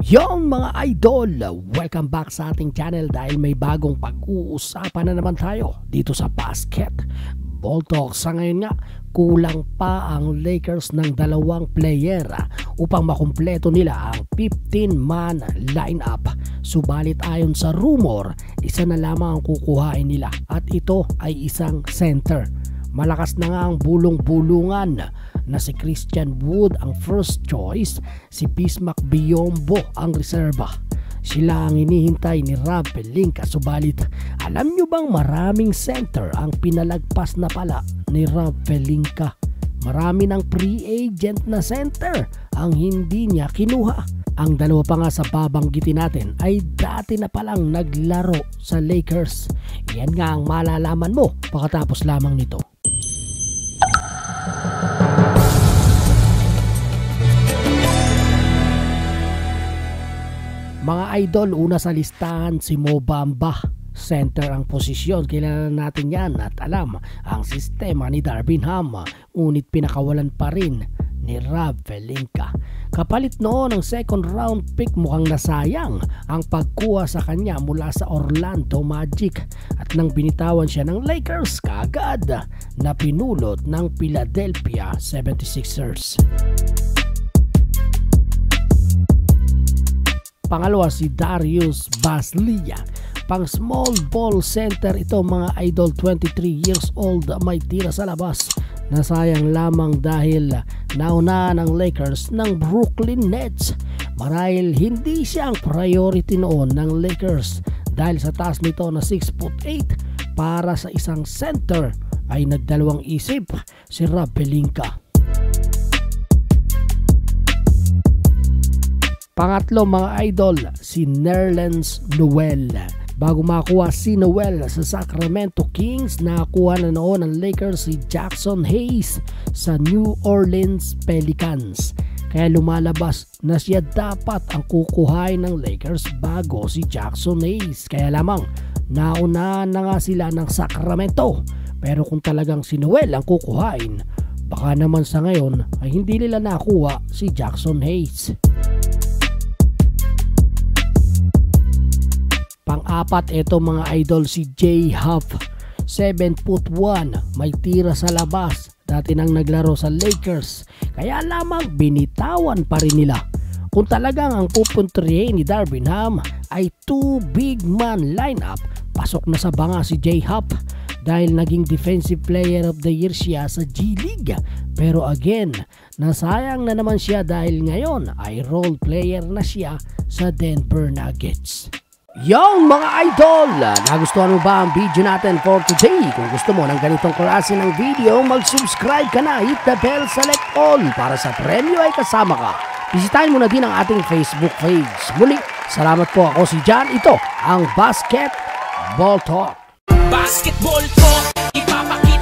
Yung mga idol, welcome back sa ating channel dahil may bagong pag-uusapan na naman tayo dito sa Basketball Talk. Sa ngayon nga, kulang pa ang Lakers ng dalawang player upang makumpleto nila ang 15-man lineup. Subalit ayon sa rumor, isa na lamang ang kukuhain nila at ito ay isang center. Malakas na nga ang bulong-bulungan na si Christian Wood ang first choice, si Bismack Biyombo ang reserba. Sila ang hinihintay ni Rob Pelinka. Subalit, alam nyo bang maraming center ang pinalagpas na pala ni Rob Pelinka? Marami ng free agent na center ang hindi niya kinuha. Ang dalawa pa nga sa babanggitin natin ay dati na palang naglaro sa Lakers. Yan nga ang malalaman mo pagkatapos lamang nito. Mga idol, una sa listahan si Mo Bamba. Center ang posisyon, kilala natin yan at alam ang sistema ni Darvin Ham, ngunit pinakawalan pa rin ni Rob Pelinka. Kapalit noon ng second round pick, mukhang nasayang ang pagkuha sa kanya mula sa Orlando Magic at nang binitawan siya ng Lakers, kaagad na pinulot ng Philadelphia 76ers. Pangalawa si Darius Bazley. Pang small ball center ito mga idol, 23 years old, may tira sa labas. Nasayang lamang dahil nauna ng Lakers ng Brooklyn Nets. Marahil hindi siya ang priority noon ng Lakers dahil sa taas nito na 6'8" para sa isang center ay nagdalawang isip si Rob Pelinka. Pangatlo mga idol, si Nerlens Noel. Bago makuha si Noel sa Sacramento Kings, nakakuha na noon ng Lakers si Jackson Hayes sa New Orleans Pelicans. Kaya lumalabas na siya dapat ang kukuhain ng Lakers bago si Jackson Hayes. Kaya lamang nauna na nga sila ng Sacramento. Pero kung talagang si Noel ang kukuhain, baka naman sa ngayon ay hindi nila nakuha si Jackson Hayes. Pang-apat, ito mga idol, si Jay Huff. 7'1", may tira sa labas. Dati nang naglaro sa Lakers. Kaya lamang binitawan pa rin nila. Kung talagang ang pupuntrihin ni Darvin Ham ay 2 big man lineup, pasok na sa banga si Jay Huff. Dahil naging Defensive Player of the Year siya sa G League. Pero again, nasayang na naman siya dahil ngayon ay role player na siya sa Denver Nuggets. Yung mga idol, nagustuhan mo ba ang video natin for today? Kung gusto mo ng ganitong klase ng video, mag-subscribe ka na, hit the bell, select all para sa premyo ay kasama ka. Bisitahin mo na din ang ating Facebook page. Muli, salamat po, ako si John. Ito ang Basketball Talk. Basketball Talk, ipapakita